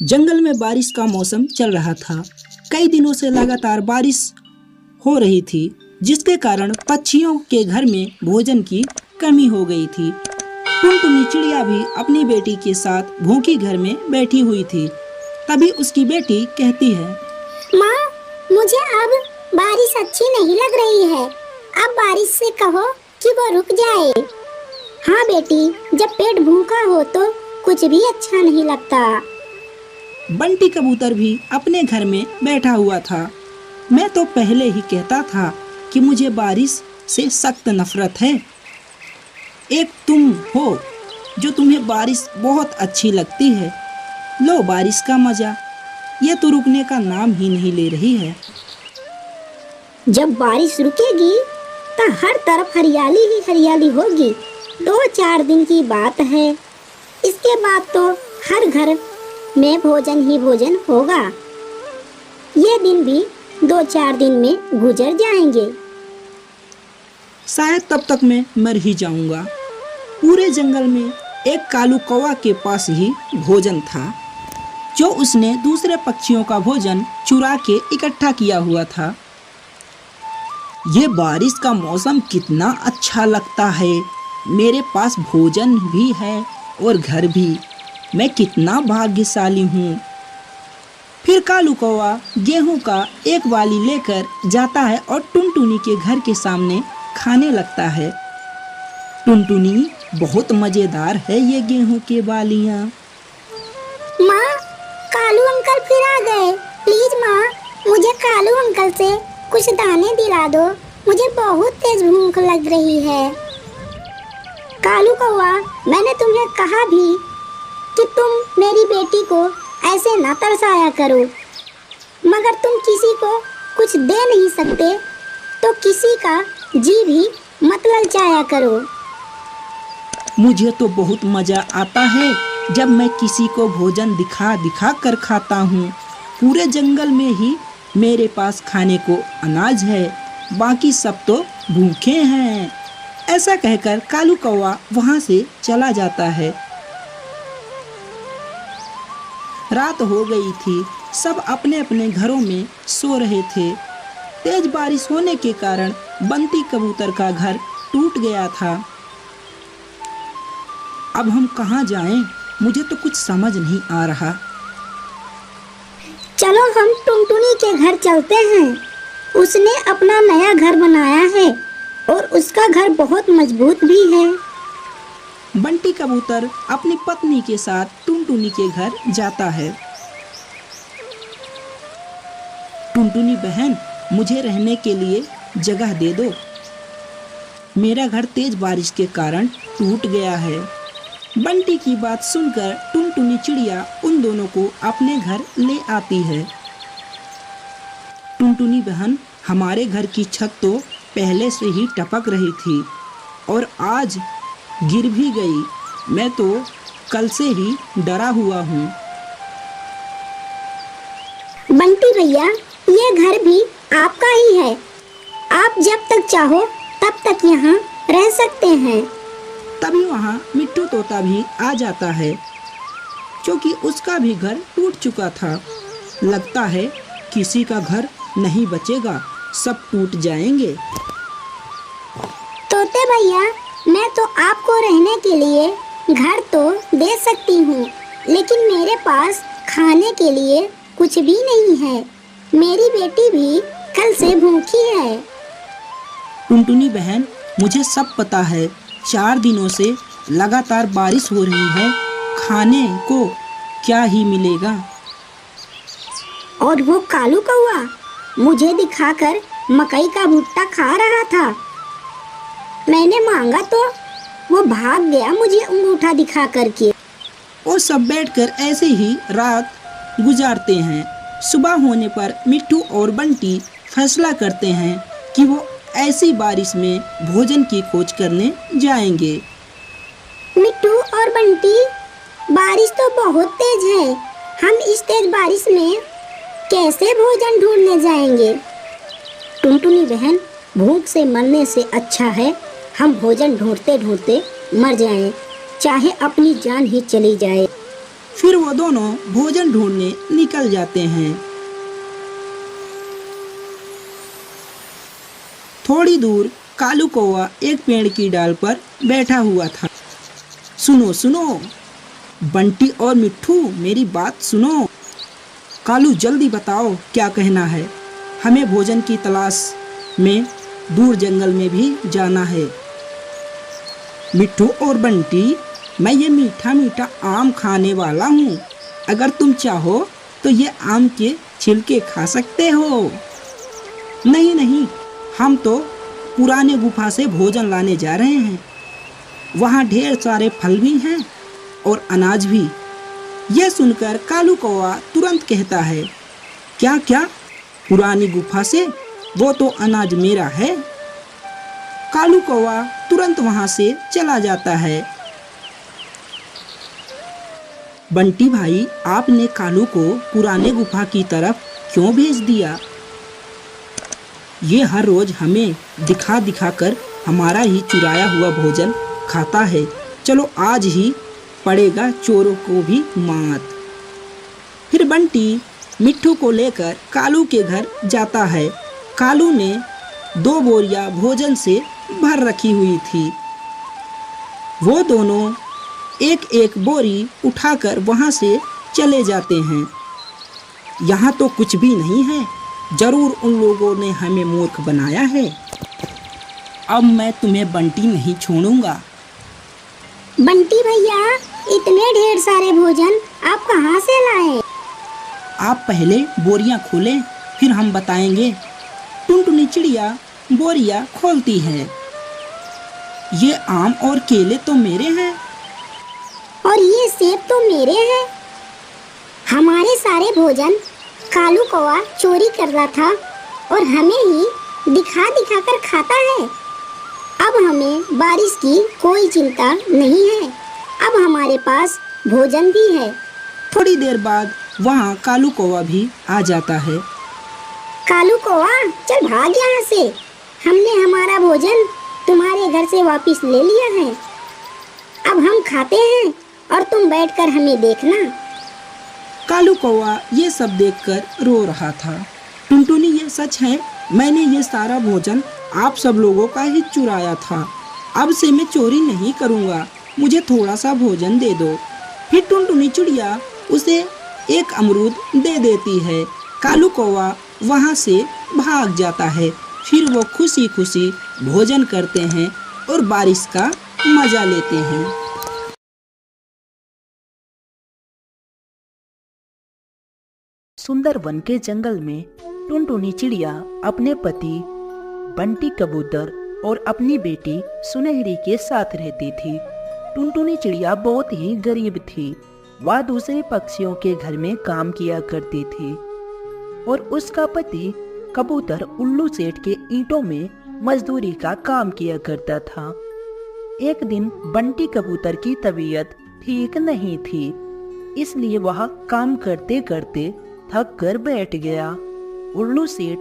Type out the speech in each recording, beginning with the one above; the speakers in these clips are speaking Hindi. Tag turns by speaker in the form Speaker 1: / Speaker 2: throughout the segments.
Speaker 1: जंगल में बारिश का मौसम चल रहा था। कई दिनों से लगातार बारिश हो रही थी, जिसके कारण पक्षियों के घर में भोजन की कमी हो गई थी। टुनटुनी चिड़िया भी अपनी बेटी के साथ भूखी घर में बैठी हुई थी। तभी उसकी बेटी कहती है,
Speaker 2: माँ, मुझे अब बारिश अच्छी नहीं लग रही है। अब बारिश से कहो कि वो रुक जाए। हाँ बेटी, जब पेट भूखा हो तो कुछ भी अच्छा नहीं लगता।
Speaker 1: बंटी कबूतर भी अपने घर में बैठा हुआ था। मैं तो पहले ही कहता था कि मुझे बारिश से सख्त नफरत है। एक तुम हो जो तुम्हें बारिश बहुत अच्छी लगती है। लो बारिश का मजा, ये तो रुकने का नाम ही नहीं ले रही है।
Speaker 2: जब बारिश रुकेगी तो हर तरफ हरियाली ही हरियाली होगी। 2-4 दिन की बात है। इसके बाद तो हर घर में भोजन ही भोजन होगा। ये दिन भी 2-4 दिन में गुजर जाएंगे।
Speaker 1: शायद तब तक मैं मर ही जाऊंगा। पूरे जंगल में एक कालू कौवा के पास ही भोजन था, जो उसने दूसरे पक्षियों का भोजन चुरा के इकट्ठा किया हुआ था। ये बारिश का मौसम कितना अच्छा लगता है। मेरे पास भोजन भी है और घर भी। मैं कितना भाग्यशाली हूँ। फिर कालू कौवा गेहूं का एक बाली लेकर जाता है और टुनटुनी के घर के सामने खाने लगता है। टुनटुनी, बहुत मजेदार है ये गेहूं के बालियां।
Speaker 2: माँ, कालू अंकल फिर आ गए। प्लीज माँ, मुझे कालू अंकल से कुछ दाने दिला दो। मुझे बहुत तेज भूख लग रही है। कालू कौवा, मैंने तुम्हें कहा भी कि तुम मेरी बेटी को ऐसे ना तरसाया करो, मगर तुम किसी को कुछ दे नहीं सकते तो किसी का जी भी मत ललचाया करो।
Speaker 1: मुझे तो बहुत मजा आता है जब मैं किसी को भोजन दिखा दिखा कर खाता हूँ। पूरे जंगल में ही मेरे पास खाने को अनाज है, बाकी सब तो भूखे हैं। ऐसा कहकर कालू कौवा वहाँ से चला जाता है। रात हो गई थी। सब अपने अपने घरों में सो रहे थे। तेज बारिश होने के कारण बंटी कबूतर का घर टूट गया था। अब हम कहाँ जाएं? मुझे तो कुछ समझ नहीं आ रहा।
Speaker 2: चलो हम टुनटुनी के घर चलते हैं। उसने अपना नया घर बनाया है और उसका घर बहुत मजबूत भी है।
Speaker 1: बंटी कबूतर अपनी पत्नी के साथ टुनटुनी के घर जाता है। टुनटुनी बहन, मुझे रहने के लिए जगह दे दो। मेरा घर तेज बारिश के कारण टूट गया है। बंटी की बात सुनकर टुनटुनी चिड़िया उन दोनों को अपने घर ले आती है। टुनटुनी बहन, हमारे घर की छत तो पहले से ही टपक रही थी और आज गिर भी गई। मैं तो कल से ही डरा हुआ हूँ।
Speaker 2: बंटी भैया, ये घर भी आपका ही है। आप जब तक चाहो तब तक यहाँ रह सकते हैं।
Speaker 1: तभी वहाँ मिट्टू तोता भी आ जाता है, क्योंकि उसका भी घर टूट चुका था। लगता है किसी का घर नहीं बचेगा, सब टूट जाएंगे।
Speaker 2: तोते भैया, मैं तो आपको रहने के लिए घर तो दे सकती हूँ, लेकिन मेरे पास खाने के लिए कुछ भी नहीं है। मेरी बेटी भी कल से भूखी है।
Speaker 1: टुनटुनी बहन, मुझे सब पता है। 4 दिनों से लगातार बारिश हो रही है, खाने को क्या ही मिलेगा।
Speaker 2: और वो कालू कौवा मुझे दिखाकर मकई का भुट्टा खा रहा था। मैंने मांगा तो वो भाग गया मुझे अंगूठा दिखा करके।
Speaker 1: और सब बैठकर ऐसे ही रात गुजारते हैं। सुबह होने पर मिट्टू और बंटी फैसला करते हैं कि वो ऐसी बारिश में भोजन की खोज करने जाएंगे।
Speaker 2: मिट्टू और बंटी, बारिश तो बहुत तेज है। हम इस तेज बारिश में कैसे भोजन ढूंढने जाएंगे? टुनटुनी बहन, भूख से मरने से अच्छा है हम भोजन ढूंढते ढूंढते मर जाएं, चाहे अपनी जान ही चली जाए।
Speaker 1: फिर वो दोनों भोजन ढूंढने निकल जाते हैं। थोड़ी दूर कालू कौवा एक पेड़ की डाल पर बैठा हुआ था। सुनो सुनो बंटी और मिट्ठू, मेरी बात सुनो। कालू जल्दी बताओ क्या कहना है। हमें भोजन की तलाश में दूर जंगल में भी जाना है। मिट्ठू और बंटी, मैं ये मीठा मीठा आम खाने वाला हूँ। अगर तुम चाहो तो ये आम के छिलके खा सकते हो। नहीं नहीं, हम तो पुराने गुफा से भोजन लाने जा रहे हैं। वहाँ ढेर सारे फल भी हैं और अनाज भी। यह सुनकर कालू कौवा तुरंत कहता है, क्या क्या, पुरानी गुफा से? वो तो अनाज मेरा है। कालू कौवा तुरंत वहाँ से चला जाता है। बंटी भाई, आपने कालू को पुराने गुफा की तरफ क्यों भेज दिया? ये हर रोज हमें दिखा दिखा कर हमारा ही चुराया हुआ भोजन खाता है। चलो आज ही पड़ेगा चोरों को भी मात। फिर बंटी मिट्ठू को लेकर कालू के घर जाता है। कालू ने 2 बोरियां भोजन से भर रखी हुई थी। वो दोनों एक एक बोरी उठाकर वहां से चले जाते हैं। यहाँ तो कुछ भी नहीं है। जरूर उन लोगों ने हमें मूर्ख बनाया है। अब मैं तुम्हें बंटी नहीं छोड़ूंगा।
Speaker 2: बंटी भैया, इतने ढेर सारे भोजन आप कहाँ से लाए?
Speaker 1: आप पहले बोरियां खोलें, फिर हम बताएंगे। टुनटुनी चिड़िया बोरियां खोलती है। ये आम और केले तो मेरे हैं।
Speaker 2: और ये सेब तो मेरे हैं। हमारे सारे भोजन कालू कौवा चोरी कर रहा था और हमें ही दिखा दिखा कर खाता है। अब हमें बारिश की कोई चिंता नहीं है। अब हमारे पास भोजन भी है।
Speaker 1: थोड़ी देर बाद वहाँ कालू कौवा भी आ जाता है।
Speaker 2: कालू कौवा, चल भाग यहाँ से। हमने हमारा भोजन तुम्हारे घर से वापस ले लिया है। अब हम खाते हैं और तुम बैठकर हमें देखना।
Speaker 1: कालू कौवा ये सब देखकर रो रहा था। टुनटुनी, ये सच है, मैंने ये सारा भोजन आप सब लोगों का ही चुराया था। अब से मैं चोरी नहीं करूँगा। मुझे थोड़ा सा भोजन दे दो। फिर टुनटुनी चिड़िया उसे एक अमरूद दे देती है। कालू कौवा वहाँ से भाग जाता है। फिर वो खुशी खुशी भोजन करते हैं और बारिश का मजा लेते हैं।
Speaker 3: सुंदर वन के जंगल में टुनटुनी चिड़िया अपने पति बंटी कबूतर और अपनी बेटी सुनहरी के साथ रहती थी। टुनटुनी चिड़िया बहुत ही गरीब थी। वह दूसरे पक्षियों के घर में काम किया करती थी और उसका पति कबूतर उल्लू सेठ के ईंटों में मजदूरी का काम किया करता था। एक दिन बंटी कबूतर की तबीयत ठीक नहीं थी, इसलिए वह काम करते करते थक कर बैठ गया। उल्लू सेठ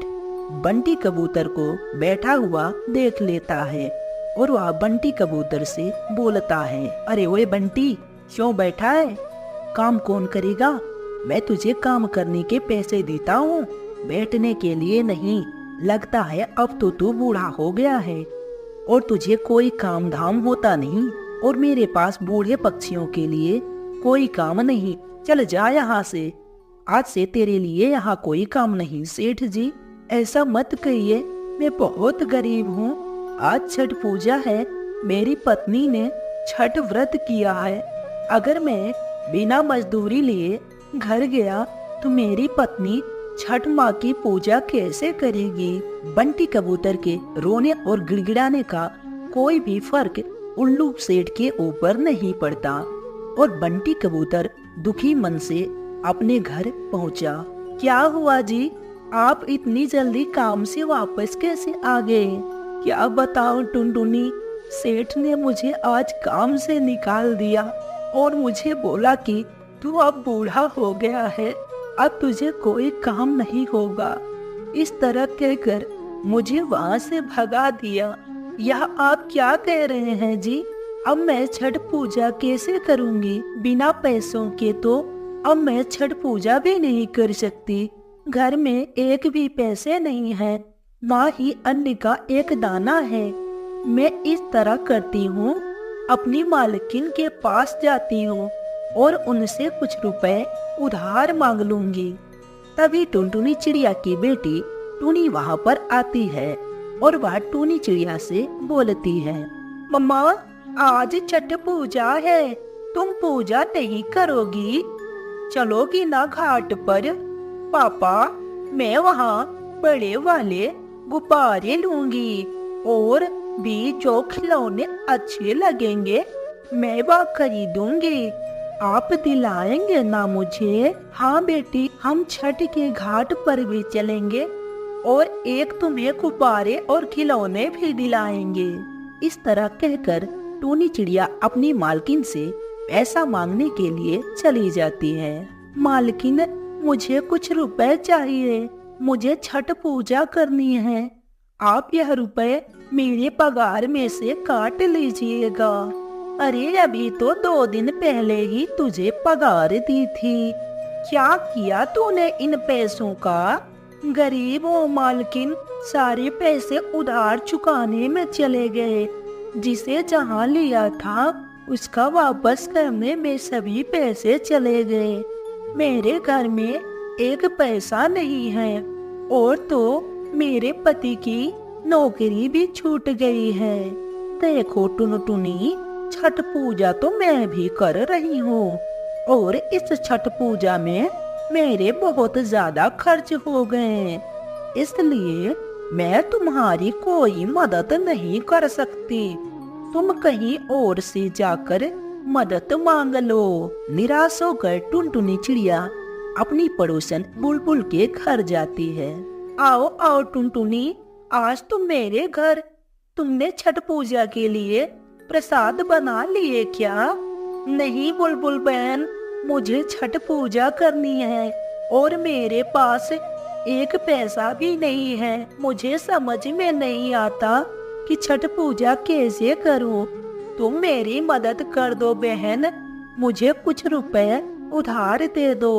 Speaker 3: बंटी कबूतर को बैठा हुआ देख लेता है और वह बंटी कबूतर से बोलता है, अरे ओए बंटी, क्यों बैठा है? काम कौन करेगा? मैं तुझे काम करने के पैसे देता हूँ, बैठने के लिए नहीं। लगता है अब तो तू बूढ़ा हो गया है और तुझे कोई काम धाम होता नहीं, और मेरे पास बूढ़े पक्षियों के लिए कोई काम नहीं। चल जा यहाँ से, आज से तेरे लिए यहाँ कोई काम नहीं। सेठ जी, ऐसा मत कहिए, मैं बहुत गरीब हूँ। आज छठ पूजा है, मेरी पत्नी ने छठ व्रत किया है। अगर मैं बिना मजदूरी लिए घर गया तो मेरी पत्नी छठ माँ की पूजा कैसे करेगी? बंटी कबूतर के रोने और गिड़गिड़ाने का कोई भी फर्क उल्लू सेठ के ऊपर नहीं पड़ता और बंटी कबूतर दुखी मन से अपने घर पहुंचा। क्या हुआ जी, आप इतनी जल्दी काम से वापस कैसे आ गए? क्या बताऊं टुनटुनी, सेठ ने मुझे आज काम से निकाल दिया और मुझे बोला कि तू अब बूढ़ा हो गया है, अब तुझे कोई काम नहीं होगा। इस तरह कहकर मुझे वहाँ से भगा दिया। यह आप क्या कह रहे हैं जी? अब मैं छठ पूजा कैसे करूँगी? बिना पैसों के तो अब मैं छठ पूजा भी नहीं कर सकती। घर में एक भी पैसे नहीं है, ना ही अन्न का एक दाना है। मैं इस तरह करती हूँ, अपनी मालकिन के पास जाती हूँ और उनसे कुछ रुपए उधार मांग लूंगी। तभी टुनटुनी चिड़िया की बेटी टुनी वहाँ पर आती है और वह टुनी चिड़िया से बोलती है, मम्मा आज छठ पूजा है, तुम पूजा नहीं करोगी? चलोगी ना घाट पर? पापा मैं वहाँ बड़े वाले गुब्बारे लूंगी और भी जो खिलौने अच्छे लगेंगे मैं वह खरीदूंगी। आप दिलाएंगे ना मुझे? हाँ बेटी, हम छठ के घाट पर भी चलेंगे और एक तुम्हें गुब्बारे और खिलौने भी दिलाएंगे। इस तरह कहकर टुनी चिड़िया अपनी मालकिन से पैसा मांगने के लिए चली जाती है। मालकिन मुझे कुछ रुपए चाहिए, मुझे छठ पूजा करनी है। आप यह रुपए मेरे पगार में से काट लीजिएगा। अरे अभी तो 2 दिन पहले ही तुझे पगार दी थी, क्या किया तूने इन पैसों का? गरीब हो मालकिन, सारे पैसे उधार चुकाने में चले गए। जिसे जहाँ लिया था उसका वापस करने में सभी पैसे चले गए। मेरे घर में एक पैसा नहीं है और तो मेरे पति की नौकरी भी छूट गई है। देखो टुनटुनी, छठ पूजा तो मैं भी कर रही हूँ और इस छठ पूजा में मेरे बहुत ज्यादा खर्च हो गए, इसलिए मैं तुम्हारी कोई मदद नहीं कर सकती। तुम कहीं और से जाकर मदद मांग लो। निराश होकर टुनटुनी चिड़िया अपनी पड़ोसन बुलबुल के घर जाती है। आओ आओ टुनटुनी, आज तुम मेरे घर, तुमने छठ पूजा के लिए प्रसाद बना लिए क्या? नहीं बुलबुल बहन, मुझे छठ पूजा करनी है और मेरे पास एक पैसा भी नहीं है। मुझे समझ में नहीं आता कि छठ पूजा कैसे करूं। तुम मेरी मदद कर दो बहन, मुझे कुछ रुपए उधार दे दो।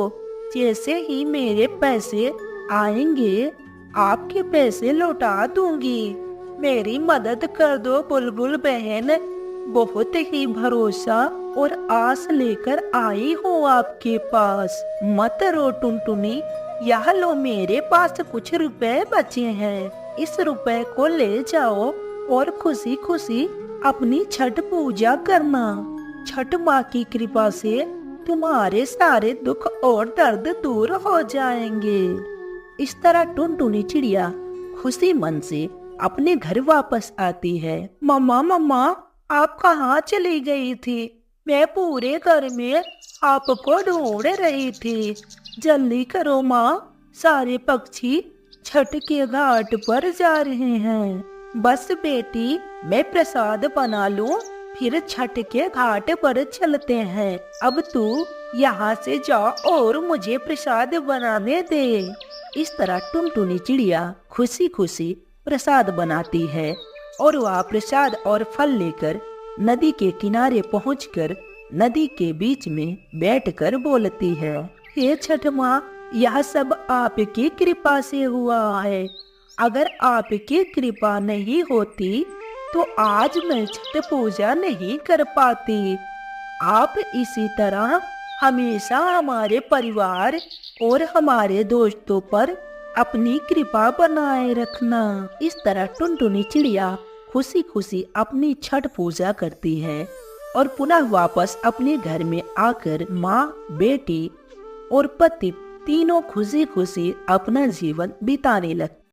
Speaker 3: जैसे ही मेरे पैसे आएंगे आपके पैसे लौटा दूंगी। मेरी मदद कर दो बुलबुल बहन, बहुत ही भरोसा और आस लेकर आई हूँ आपके पास। मत रो टुनटुनी, यह लो मेरे पास कुछ रुपए बचे हैं, इस रुपए को ले जाओ और खुशी खुशी अपनी छठ पूजा करना। छठ माँ की कृपा से तुम्हारे सारे दुख और दर्द दूर हो जाएंगे। इस तरह टुनटुनी चिड़िया खुशी मन से अपने घर वापस आती है। मम्मा मम्मा, आप कहाँ चली गई थी? मैं पूरे घर में आपको ढूंढ रही थी। जल्दी करो माँ, सारे पक्षी छठ के घाट पर जा रहे हैं। बस बेटी, मैं प्रसाद बना लूं, फिर छठ के घाट पर चलते हैं। अब तू यहाँ से जा और मुझे प्रसाद बनाने दे। इस तरह टुनटुनी चिड़िया खुशी खुशी प्रसाद बनाती है और वह प्रसाद और फल लेकर नदी के किनारे पहुंचकर नदी के बीच में बैठकर बोलती है, हे छठ माँ, यह सब आपकी कृपा से हुआ है। अगर आपकी कृपा नहीं होती तो आज मैं छठ पूजा नहीं कर पाती। आप इसी तरह हमेशा हमारे परिवार और हमारे दोस्तों पर अपनी कृपा बनाए रखना। इस तरह टुनटुनी चिड़िया खुशी खुशी अपनी छठ पूजा करती है और पुनः वापस अपने घर में आकर माँ, बेटी और पति तीनों खुशी खुशी अपना जीवन बिताने लगते।